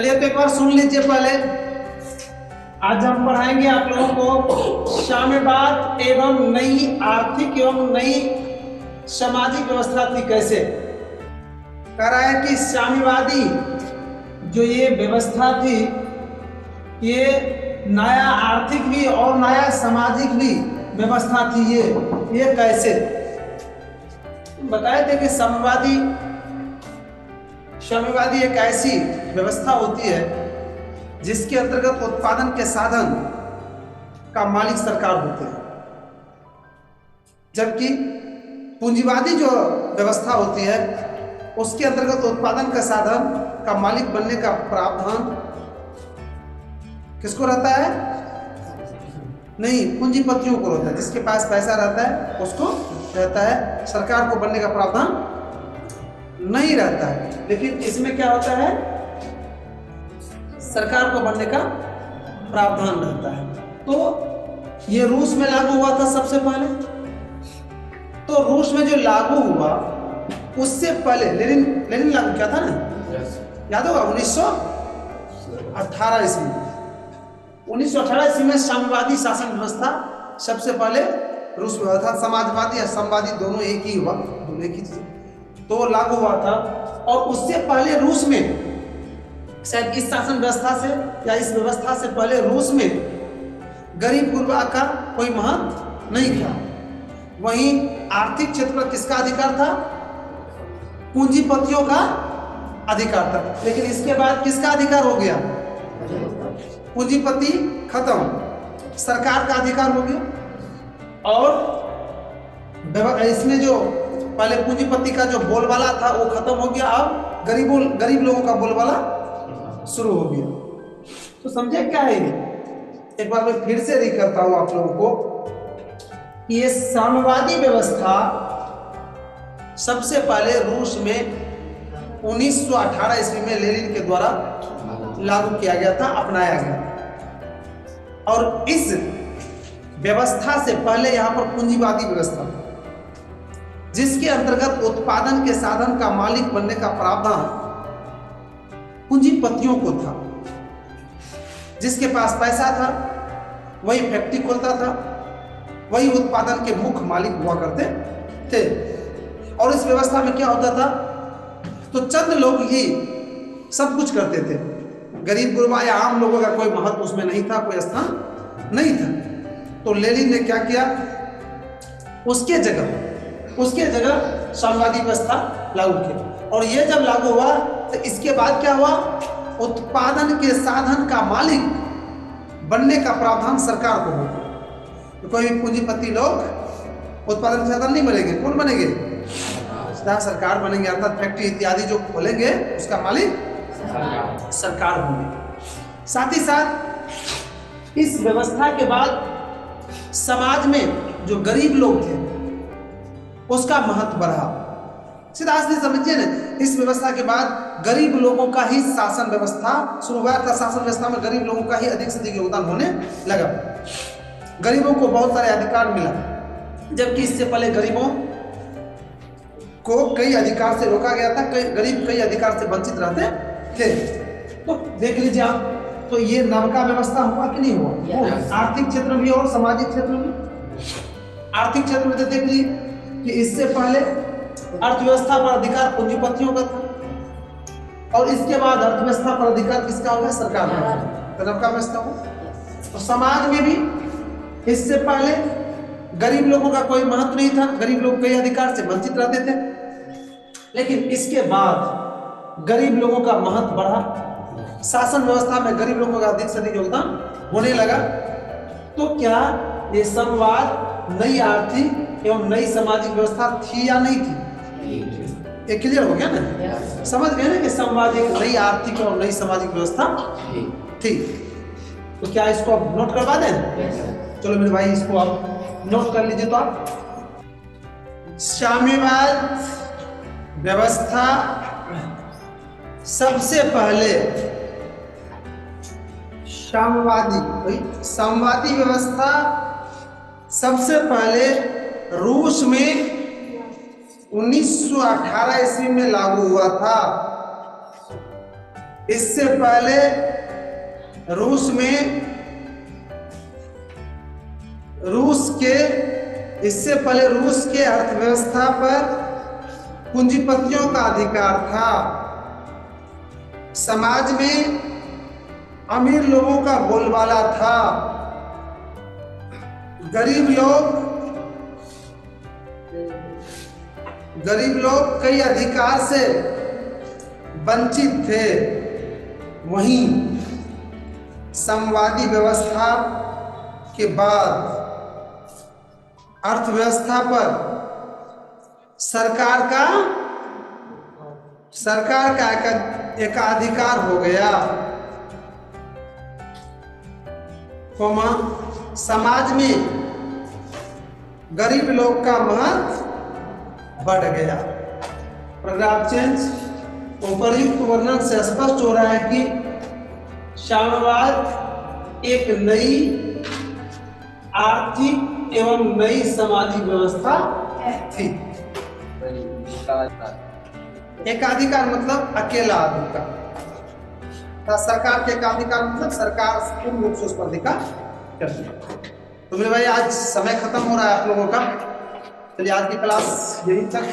चलिए तो एक बार सुन लीजिए पहले। आज हम पढ़ाएंगे आप लोगों को साम्यवाद एवं नई आर्थिक एवं नई सामाजिक व्यवस्था थी कैसे। कह रहा है कि साम्यवादी जो ये व्यवस्था थी ये नया आर्थिक भी और नया सामाजिक भी व्यवस्था थी। ये कैसे बताए थे कि साम्यवादी एक ऐसी व्यवस्था होती है जिसके अंतर्गत उत्पादन के साधन का मालिक सरकार होते हैं, जबकि पूंजीवादी जो व्यवस्था होती है उसके अंतर्गत उत्पादन का साधन का मालिक बनने का प्रावधान किसको रहता है? नहीं, पूंजीपतियों को रहता है। जिसके पास पैसा रहता है उसको रहता है, सरकार को बनने का प्रावधान नहीं रहता है। लेकिन इसमें क्या होता है, सरकार को बनने का प्रावधान रहता है। तो ये रूस में लागू हुआ था सबसे पहले। तो रूस में जो लागू हुआ उससे पहले लेनिन लागू किया था ना, याद होगा 1918 ईस्वी में। 1918 ईस्वी में साम्यवादी शासन व्यवस्था सबसे पहले रूस में हुआ था। समाजवादी और साम्यवादी दोनों एक ही हुआ, दोनों एक ही चीज तो लागू हुआ था। और उससे पहले रूस में शायद इस शासन व्यवस्था से या इस व्यवस्था से पहले रूस में गरीब गुरबा का कोई महत्व नहीं था। वहीं आर्थिक क्षेत्र पर किसका अधिकार था? पूंजीपतियों का अधिकार था। लेकिन इसके बाद किसका अधिकार हो गया? पूंजीपति खत्म, सरकार का अधिकार हो गया। और इसमें जो पहले पूंजीपति का जो बोलबाला था वो खत्म हो गया, अब गरीब लोगों का बोलबाला शुरू हो गया। तो समझे क्या है ये? एक बार मैं फिर से रिक करता हूं आप लोगों को। ये साम्यवादी व्यवस्था सबसे पहले रूस में 1918 ईस्वी में लेनिन के द्वारा लागू किया गया था, अपनाया गया था। और इस व्यवस्था से पहले यहां पर पूंजीवादी व्यवस्था जिसके अंतर्गत उत्पादन के साधन का मालिक बनने का प्रावधान पूंजीपतियों को था। जिसके पास पैसा था वही फैक्ट्री खोलता था, वही उत्पादन के मुख्य मालिक हुआ करते थे। और इस व्यवस्था में क्या होता था, तो चंद लोग ही सब कुछ करते थे। गरीब गुरबा या आम लोगों का कोई महत्व उसमें नहीं था, कोई स्थान नहीं था। तो लेनिन ने क्या किया, उसके जगह साम्यवादी व्यवस्था लागू की। और ये जब लागू हुआ तो इसके बाद क्या हुआ, उत्पादन के साधन का मालिक बनने का प्रावधान सरकार को हो गया। तो कोई भी पूंजीपति लोग उत्पादन के साधन नहीं बनेंगे, कौन बनेंगे? सरकार बनेंगे। अर्थात फैक्ट्री इत्यादि जो खोलेंगे उसका मालिक सरकार होंगे। साथ ही साथ इस व्यवस्था के बाद समाज में जो गरीब लोग थे उसका महत्व बढ़ा। सीधा से समझिए ना, इस व्यवस्था के बाद गरीब लोगों का ही शासन व्यवस्था शुरू हुआ था। शासन व्यवस्था में गरीब लोगों का ही अधिक से अधिक योगदान होने लगा। गरीबों को बहुत सारे अधिकार मिला, जबकि इससे पहले गरीबों को कई अधिकार से रोका गया था। गरीब कई अधिकार से वंचित रहते थे। तो देख लीजिए आप, तो ये नवका व्यवस्था हुआ कि नहीं हुआ? आर्थिक क्षेत्र में और सामाजिक क्षेत्र में। आर्थिक क्षेत्र में तो देख लीजिए कि इससे पहले अर्थव्यवस्था पर अधिकार पूंजीपतियों का था, और इसके बाद अर्थव्यवस्था पर अधिकार किसका हो गया? सरकार का। नवका व्यवस्था हो। और समाज में भी इससे पहले गरीब लोगों का कोई महत्व नहीं था, गरीब लोग कई अधिकार से वंचित रहते थे। लेकिन इसके बाद गरीब लोगों का महत्व बढ़ा, शासन व्यवस्था में गरीब लोगों का अधिक से अधिक योगदान होने लगा। तो क्या ये साम्यवाद नई आर्थिक एवं नई सामाजिक व्यवस्था थी या नहीं थी? ये क्लियर हो गया ना? समझ गए ना कि साम्यवाद एक नई आर्थिक और नई सामाजिक व्यवस्था थी। तो क्या इसको आप नोट करवा दें? चलो मेरे भाई, इसको आप नोट कर लीजिए। तो आप साम्यवाद व्यवस्था सबसे पहले साम्यवादी व्यवस्था सबसे पहले रूस में 1918 ईस्वी में लागू हुआ था। इससे पहले रूस के अर्थव्यवस्था पर पूंजीपतियों का अधिकार था। समाज में अमीर लोगों का बोलबाला था। गरीब लोग कई अधिकार से वंचित थे। वहीं साम्यवादी व्यवस्था के बाद अर्थव्यवस्था पर सरकार का एकाधिकार हो गया। समाज में गरीब लोग का महत्व बढ़ गया। Paragraph change. उपर्युक्त वर्णन से स्पष्ट हो रहा है कि साम्यवाद एक नई आर्थिक एवं नई सामाजिक व्यवस्था थी। एकाधिकार मतलब अकेला अधिकार, सरकार के एकाधिकार मतलब सरकार पूर्ण रूप से उस पर अधिकार करती है। तो मेरे भाई आज समय खत्म हो रहा है आप लोगों का। चलिए आज की क्लास यहीं तक।